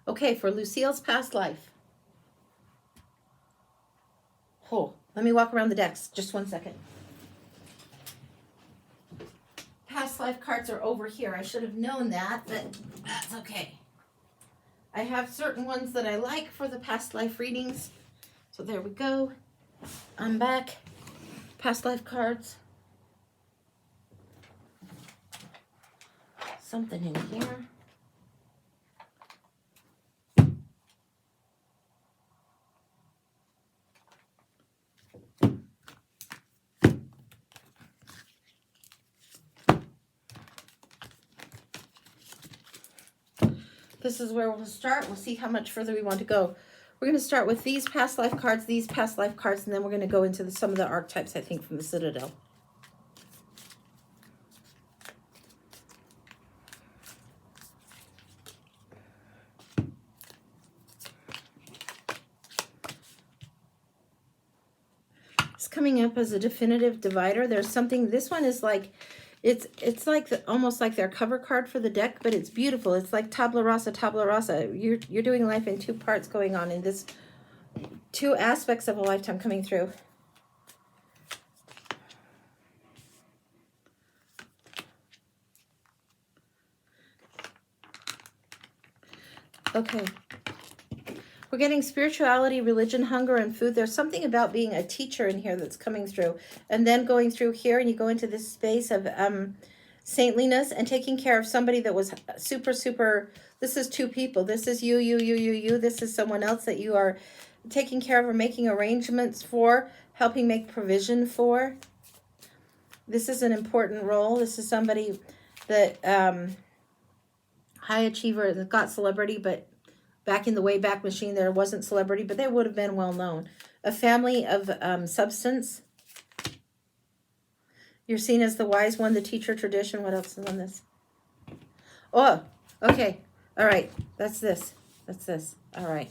Okay, for Lucille's past life. Oh, let me walk around the decks. Just 1 second. Past life cards are over here. I should have known that, but that's okay. I have certain ones that I like for the past life readings. So there we go. I'm back. Past life cards. Something in here. This is where we'll start. We'll see how much further we want to go. We're going to start with these past life cards, and then we're going to go into some of the archetypes, I think, from the Citadel. It's coming up as a definitive divider. There's something, this one is like, it's like almost like their cover card for the deck, but it's beautiful. It's like tabla rasa, tabla rasa. You're doing life in two parts going on in this, two aspects of a lifetime coming through. Okay. We're getting spirituality, religion, hunger, and food. There's something about being a teacher in here that's coming through. And then going through here, and you go into this space of saintliness and taking care of somebody that was super, this is two people. This is you. This is someone else that you are taking care of or making arrangements for, helping make provision for. This is an important role. This is somebody that, high achiever that got celebrity, but back in the Wayback Machine, there wasn't celebrity, but they would have been well known. A family of substance. You're seen as the wise one, the teacher, tradition. What else is on this? Oh, okay. All right. That's this. That's this. All right.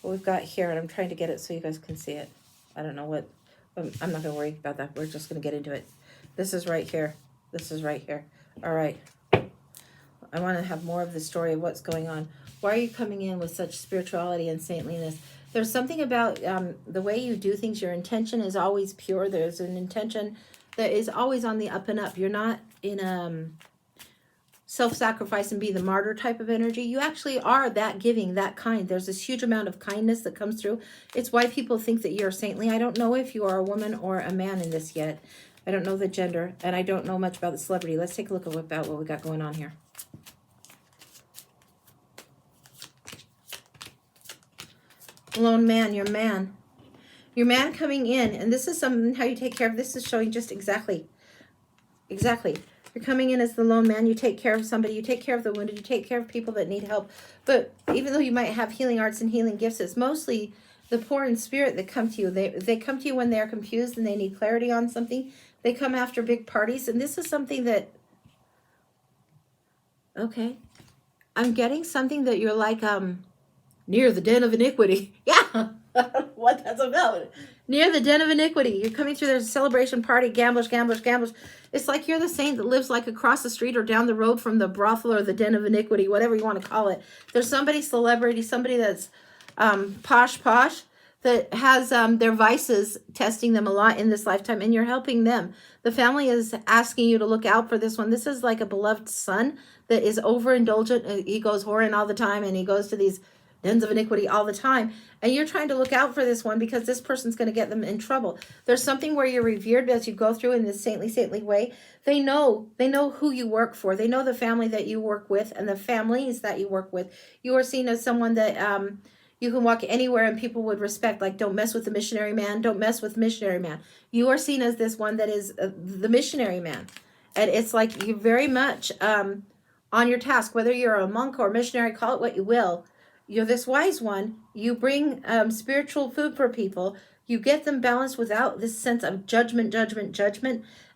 What we've got here, and I'm trying to get it so you guys can see it. I don't know what. I'm not going to worry about that. We're just going to get into it. This is right here. This is right here. All right. I want to have more of the story of what's going on. Why are you coming in with such spirituality and saintliness? There's something about the way you do things. Your intention is always pure. There's an intention that is always on the up and up. You're not in self-sacrifice and be the martyr type of energy. You actually are that giving, that kind. There's this huge amount of kindness that comes through. It's why people think that you're saintly. I don't know if you are a woman or a man in this yet. I don't know the gender, and I don't know much about the celebrity. Let's take a look about what we got going on here. Lone man, your man. Your man coming in, and this is something how you take care of. This is showing just exactly. You're coming in as the lone man. You take care of somebody. You take care of the wounded. You take care of people that need help. But even though you might have healing arts and healing gifts, it's mostly the poor in spirit that come to you. They come to you when they're confused and they need clarity on something. They come after big parties. And this is something that, okay, I'm getting something that you're like, near the den of iniquity. Yeah, what that's about. Near the den of iniquity. You're coming through, there's a celebration party, gamblers. It's like you're the saint that lives like across the street or down the road from the brothel or the den of iniquity, whatever you want to call it. There's somebody celebrity, somebody that's posh, that has their vices testing them a lot in this lifetime, and you're helping them. The family is asking you to look out for this one. This is like a beloved son that is overindulgent. He goes whoring all the time, and he goes to these dens of iniquity all the time, and you're trying to look out for this one because this person's going to get them in trouble. There's something where you're revered as you go through in this saintly way. They know who you work for. They know the family that you work with and the families that you work with. You are seen as someone that you can walk anywhere and people would respect. Like, don't mess with the missionary man. Don't mess with missionary man. You are seen as this one that is the missionary man, and it's like you're very much on your task. Whether you're a monk or a missionary, call it what you will. You're this wise one. You bring spiritual food for people. You get them balanced without this sense of judgment.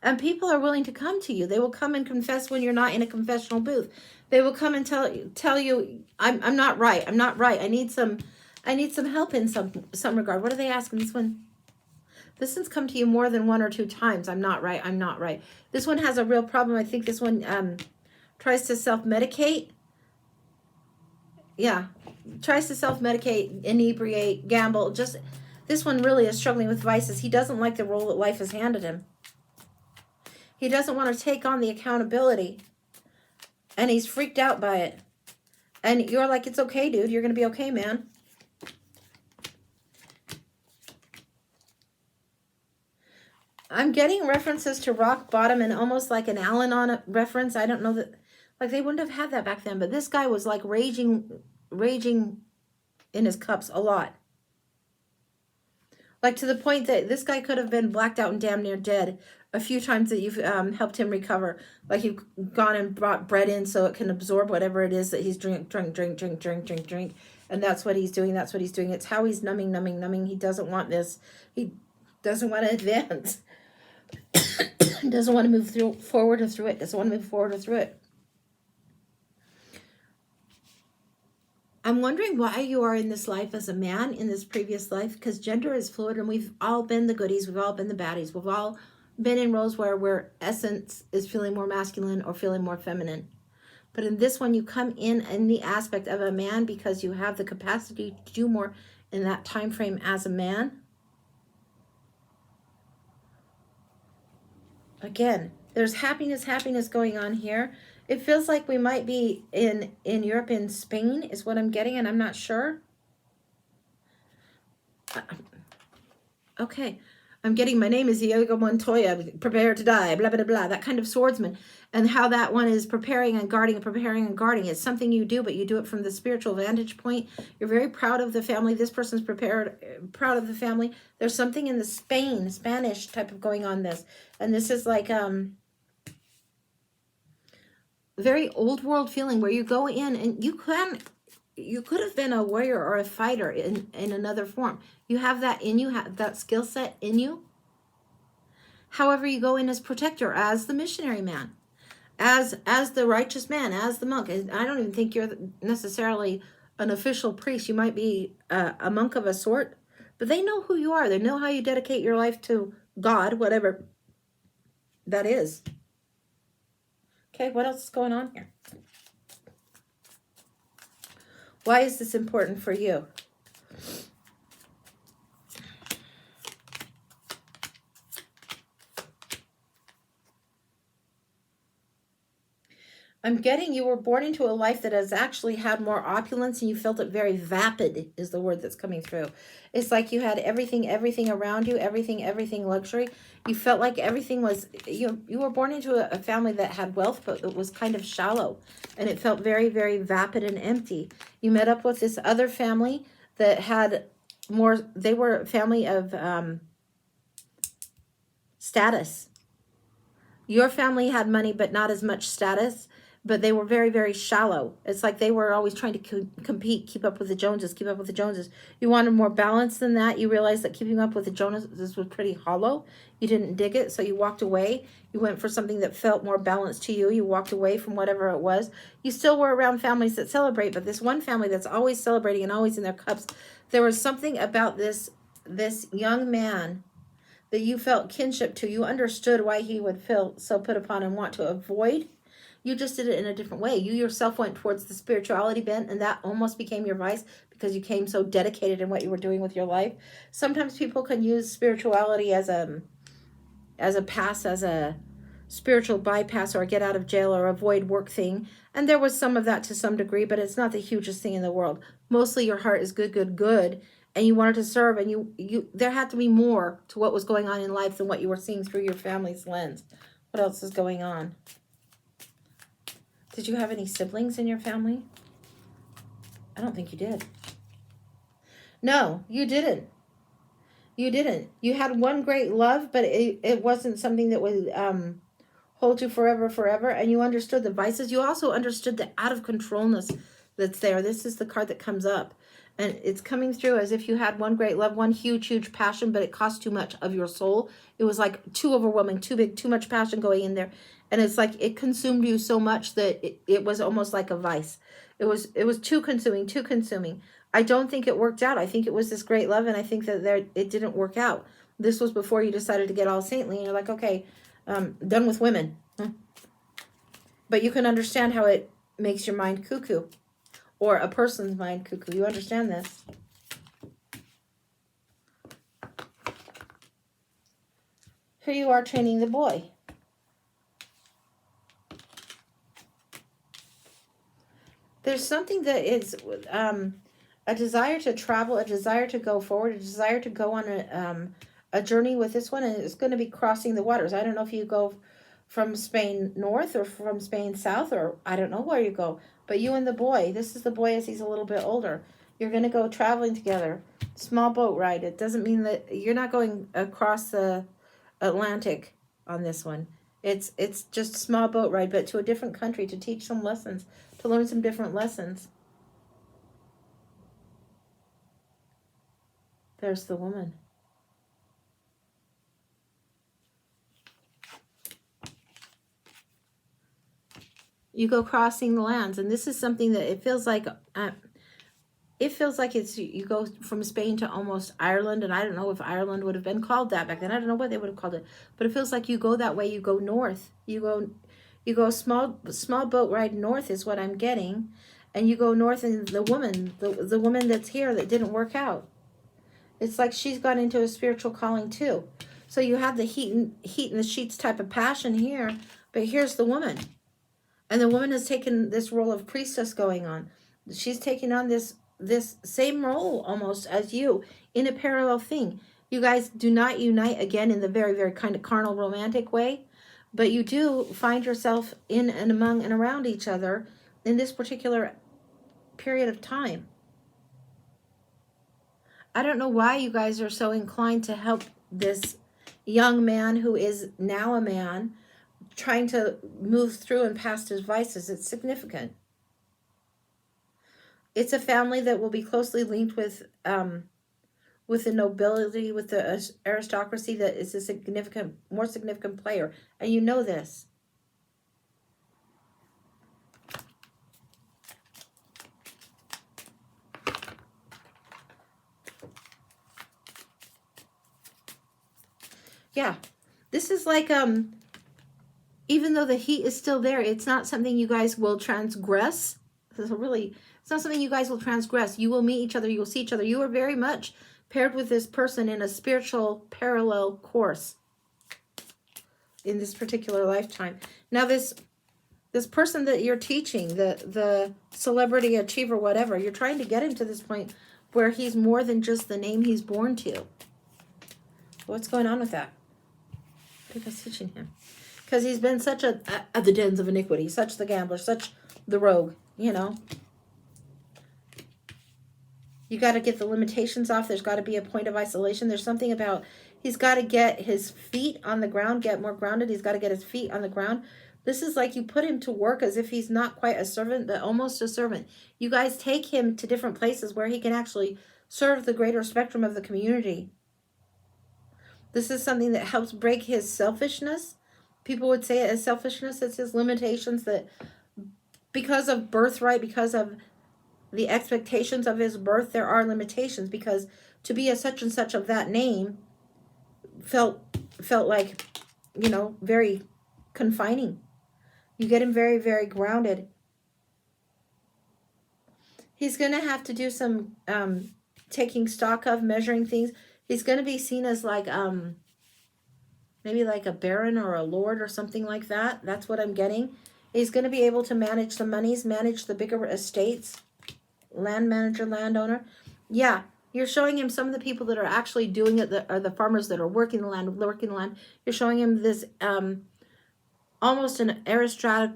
And people are willing to come to you. They will come and confess when you're not in a confessional booth. They will come and tell you, I'm not right. I'm not right. I need some help in some regard. What are they asking? This one's come to you more than one or two times. I'm not right. I'm not right. This one has a real problem. I think this one tries to self-medicate. Yeah. Tries to self-medicate, inebriate, gamble. Just, this one really is struggling with vices. He doesn't like the role that life has handed him. He doesn't want to take on the accountability. And he's freaked out by it. And you're like, it's okay, dude. You're going to be okay, man. I'm getting references to rock bottom and almost like an Al-Anon reference. I don't know that, like, they wouldn't have had that back then. But this guy was like raging in his cups a lot. Like, to the point that this guy could have been blacked out and damn near dead a few times that you've helped him recover. Like, you've gone and brought bread in so it can absorb whatever it is that he's drink. And that's what he's doing. That's what he's doing. It's how he's numbing. He doesn't want this. He doesn't want to advance. Doesn't want to move forward or through it. Doesn't want to move forward or through it. I'm wondering why you are in this life as a man in this previous life, because gender is fluid and we've all been the goodies, we've all been the baddies, we've all been in roles where essence is feeling more masculine or feeling more feminine. But in this one, you come in the aspect of a man because you have the capacity to do more in that time frame as a man. Again, there's happiness going on here. It feels like we might be in Europe, in Spain, is what I'm getting, and I'm not sure. Okay. I'm getting, my name is Diego Montoya, prepare to die, blah, blah, blah, that kind of swordsman. And how that one is preparing and guarding. It's something you do, but you do it from the spiritual vantage point. You're very proud of the family. This person's proud of the family. There's something in the Spanish type of going on this. And this is like very old world feeling where you go in and you could have been a warrior or a fighter in another form. You have that in you, have that skill set in you. However, you go in as protector, as the missionary man, as the righteous man, as the monk. I don't even think you're necessarily an official priest. You might be a monk of a sort, but they know who you are. They know how you dedicate your life to God, whatever that is. Okay, what else is going on here? Why is this important for you? I'm getting you were born into a life that has actually had more opulence and you felt it very vapid is the word that's coming through. It's like you had everything around you, everything luxury. You felt like everything was, you were born into a family that had wealth, but it was kind of shallow. And it felt very, very vapid and empty. You met up with this other family that had more, they were a family of status. Your family had money, but not as much status. But they were very, very shallow. It's like they were always trying to compete, keep up with the Joneses. You wanted more balance than that. You realized that keeping up with the Joneses was pretty hollow. You didn't dig it, so you walked away. You went for something that felt more balanced to you. You walked away from whatever it was. You still were around families that celebrate, but this one family that's always celebrating and always in their cups, there was something about this young man that you felt kinship to. You understood why he would feel so put upon and want to avoid. You just did it in a different way. You yourself went towards the spirituality bent, and that almost became your vice because you came so dedicated in what you were doing with your life. Sometimes people can use spirituality as a pass, as a spiritual bypass or a get out of jail or avoid work thing. And there was some of that to some degree, but it's not the hugest thing in the world. Mostly your heart is good, and you wanted to serve, and you there had to be more to what was going on in life than what you were seeing through your family's lens. What else is going on? Did you have any siblings in your family? I don't think you did. No, you didn't. You didn't. You had one great love, but it wasn't something that would hold you forever. And you understood the vices. You also understood the out of controlness that's there. This is the card that comes up. And it's coming through as if you had one great love, one huge passion, but it cost too much of your soul. It was like too overwhelming, too big, too much passion going in there. And it's like it consumed you so much that it was almost like a vice. It was too consuming. I don't think it worked out. I think it was this great love, and I think that it didn't work out. This was before you decided to get all saintly, and you're like, okay, done with women. But you can understand how it makes your mind cuckoo. or a person's mind, Cuckoo. You understand this? Here you are training the boy. There's something that is a desire to travel, a desire to go forward, a desire to go on a journey with this one, and it's going to be crossing the waters. I don't know if you go from Spain north or from Spain south, or I don't know where you go, but you and the boy, this is the boy as he's a little bit older, you're going to go traveling together. Small boat ride. It doesn't mean that you're not going across the Atlantic on this one. It's just a small boat ride, but to a different country to teach some lessons, to learn some different lessons. There's the woman. You go crossing the lands, and this is something that it feels like it's you go from Spain to almost Ireland, and I don't know if Ireland would have been called that back then. I don't know what they would have called it, but it feels like you go that way. You go north. You go small boat ride north is what I'm getting, and you go north, and the woman that's here that didn't work out. It's like she's gone into a spiritual calling too. So you have the heat in the sheets type of passion here, but here's the woman. And the woman has taken this role of priestess going on. She's taking on this same role almost as you in a parallel thing. You guys do not unite again in the very, very kind of carnal romantic way, but you do find yourself in and among and around each other in this particular period of time. I don't know why you guys are so inclined to help this young man who is now a man trying to move through and past his vices. It's significant. It's a family that will be closely linked with the nobility, with the aristocracy that is a more significant player. And you know this. Yeah. This is like, even though the heat is still there, it's not something you guys will transgress. This is it's not something you guys will transgress. You will meet each other. You will see each other. You are very much paired with this person in a spiritual parallel course in this particular lifetime. Now, this person that you're teaching, the celebrity achiever, whatever, you're trying to get him to this point where he's more than just the name he's born to. What's going on with that? What are you guys teaching him? Because he's been such the dens of iniquity, such the gambler, such the rogue, you know. You got to get the limitations off. There's got to be a point of isolation. There's something about he's got to get his feet on the ground, get more grounded. He's got to get his feet on the ground. This is like you put him to work as if he's not quite a servant, but almost a servant. You guys take him to different places where he can actually serve the greater spectrum of the community. This is something that helps break his selfishness. People would say it as selfishness. It's his limitations that because of birthright, because of the expectations of his birth, there are limitations, because to be a such and such of that name felt like, you know, very confining. You get him very, very grounded. He's going to have to do some taking stock of, measuring things. He's going to be seen as like maybe like a baron or a lord or something like that. That's what I'm getting. He's going to be able to manage the monies, manage the bigger estates. Land manager, landowner. Yeah, you're showing him some of the people that are actually doing it, that are the farmers that are working the land. You're showing him this almost an aristocratic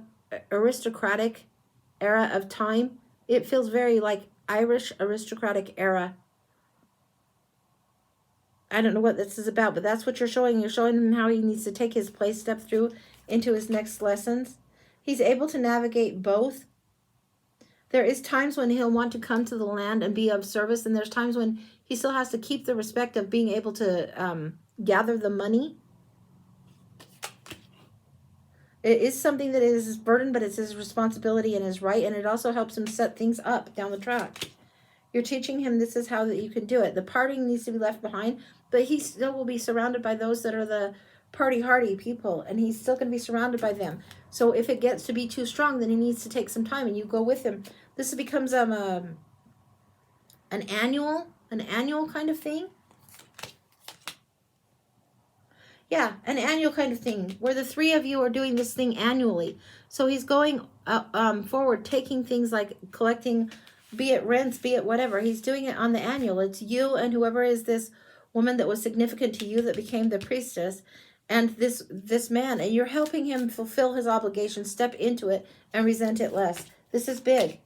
era of time. It feels very like Irish aristocratic era. I don't know what this is about, but that's what you're showing. You're showing him how he needs to take his play step through into his next lessons. He's able to navigate both. There is times when he'll want to come to the land and be of service, and there's times when he still has to keep the respect of being able to gather the money. It is something that is his burden, but it's his responsibility and his right, and it also helps him set things up down the track. You're teaching him this is how that you can do it. The partying needs to be left behind, but he still will be surrounded by those that are the party hardy people, and he's still going to be surrounded by them. So if it gets to be too strong, then he needs to take some time, and you go with him. This becomes an annual kind of thing. Yeah, an annual kind of thing where the three of you are doing this thing annually. So he's going forward, taking things like collecting, be it rents, be it whatever. He's doing it on the annual. It's you and whoever is this woman that was significant to you that became the priestess, and this man, and you're helping him fulfill his obligation, step into it, and resent it less. This is big.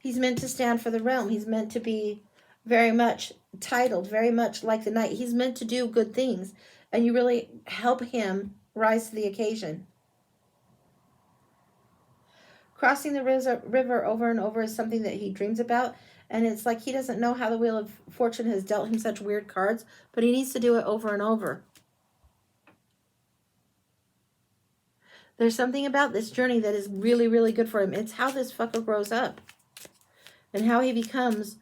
He's meant to stand for the realm. He's meant to be very much titled, very much like the knight. He's meant to do good things, and you really help him rise to the occasion. Crossing the river over and over is something that he dreams about, and it's like he doesn't know how the Wheel of Fortune has dealt him such weird cards, but he needs to do it over and over. There's something about this journey that is really, really good for him. It's how this fucker grows up and how he becomes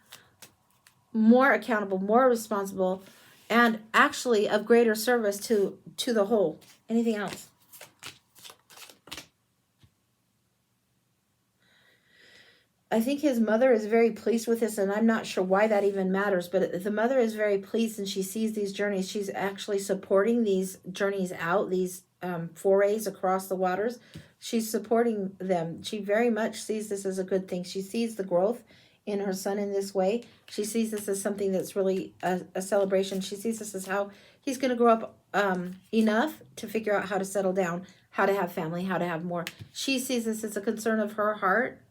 more accountable, more responsible, and actually of greater service to the whole. Anything else? I think his mother is very pleased with this, and I'm not sure why that even matters, but the mother is very pleased, and she sees these journeys. She's actually supporting these journeys out, these forays across the waters. She's supporting them. She very much sees this as a good thing. She sees the growth in her son in this way. She sees this as something that's really a celebration. She sees this as how he's going to grow up enough to figure out how to settle down, how to have family, how to have more. She sees this as a concern of her heart.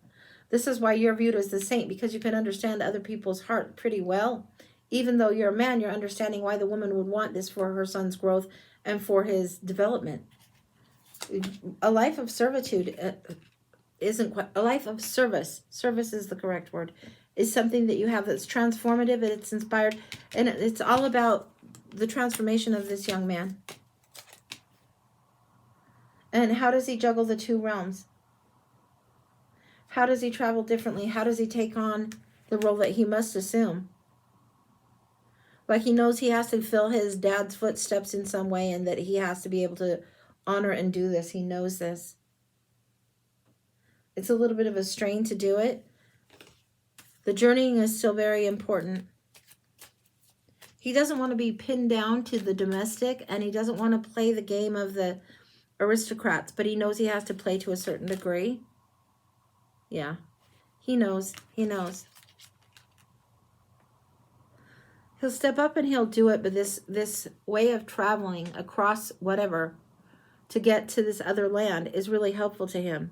This is why you're viewed as the saint, because you can understand other people's heart pretty well. Even though you're a man, you're understanding why the woman would want this for her son's growth and for his development. A life of servitude isn't quite a life of service. Service is the correct word. Is something that you have that's transformative and it's inspired, and it's all about the transformation of this young man. And how does he juggle the two realms? How does he travel differently? How does he take on the role that he must assume? Like he knows he has to fill his dad's footsteps in some way, and that he has to be able to honor and do this. He knows this. It's a little bit of a strain to do it. The journeying is still very important. He doesn't want to be pinned down to the domestic, and he doesn't want to play the game of the aristocrats, but he knows he has to play to a certain degree. Yeah, he knows. He knows. He'll step up and he'll do it, but this way of traveling across whatever to get to this other land is really helpful to him.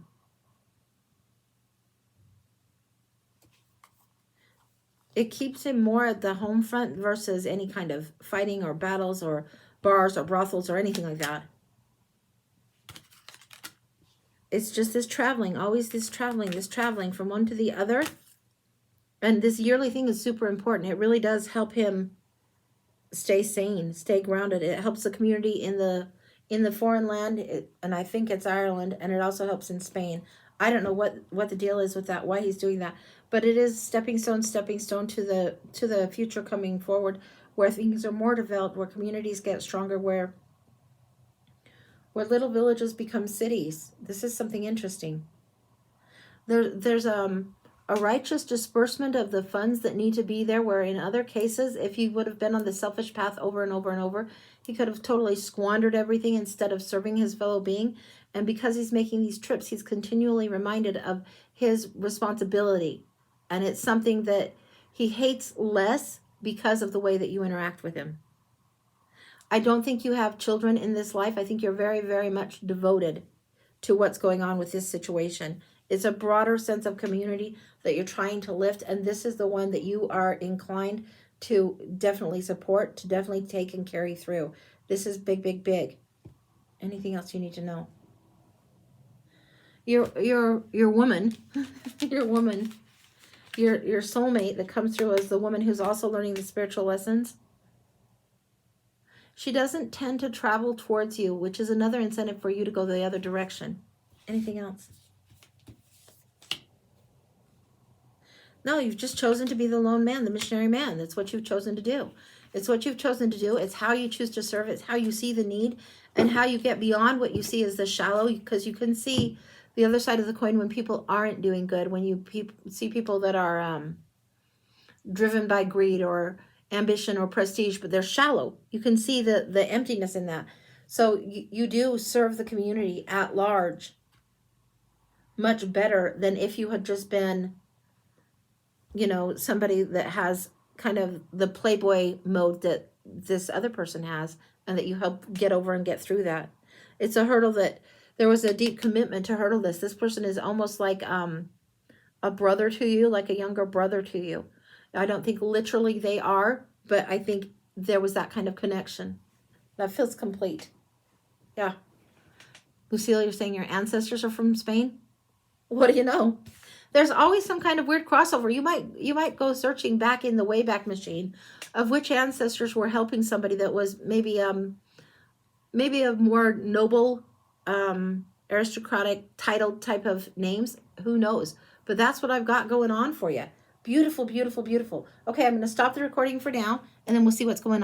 It keeps him more at the home front versus any kind of fighting or battles or bars or brothels or anything like that. It's just this traveling, always this traveling from one to the other. And this yearly thing is super important. It really does help him stay sane, stay grounded. It helps the community in the foreign land, and I think it's Ireland, and it also helps in Spain. I don't know what the deal is with that, why he's doing that, but it is stepping stone to the future coming forward, where things are more developed, where communities get stronger, where little villages become cities. This is something interesting. There's a righteous disbursement of the funds that need to be there, where in other cases, if he would have been on the selfish path over and over and over, he could have totally squandered everything instead of serving his fellow being. And because he's making these trips, he's continually reminded of his responsibility. And it's something that he hates less because of the way that you interact with him. I don't think you have children in this life. I think you're very, very much devoted to what's going on with this situation. It's a broader sense of community that you're trying to lift, and this is the one that you are inclined to definitely support, to definitely take and carry through. This is big, big, big. Anything else you need to know? Your woman, your woman, your soulmate that comes through as the woman who's also learning the spiritual lessons. She doesn't tend to travel towards you, which is another incentive for you to go the other direction. Anything else? No, you've just chosen to be the lone man, the missionary man. That's what you've chosen to do. It's what you've chosen to do. It's how you choose to serve. It's how you see the need and how you get beyond what you see as the shallow, because you can see The other side of the coin, when people aren't doing good, when you see people that are driven by greed or ambition or prestige, but they're shallow, you can see the emptiness in that. So you do serve the community at large much better than if you had just been, you know, somebody that has kind of the playboy mode that this other person has, and that you help get over and get through that. It's a hurdle that there was a deep commitment to hurdle this. This person is almost like a brother to you, like a younger brother to you. I don't think literally they are, but I think there was that kind of connection. That feels complete. Yeah. Lucille, you're saying your ancestors are from Spain? What do you know? There's always some kind of weird crossover. You might go searching back in the Wayback Machine of which ancestors were helping somebody that was maybe a more noble, aristocratic, titled type of names. Who knows? But that's what I've got going on for you. Beautiful, beautiful, beautiful. Okay, I'm going to stop the recording for now, and then we'll see what's going on.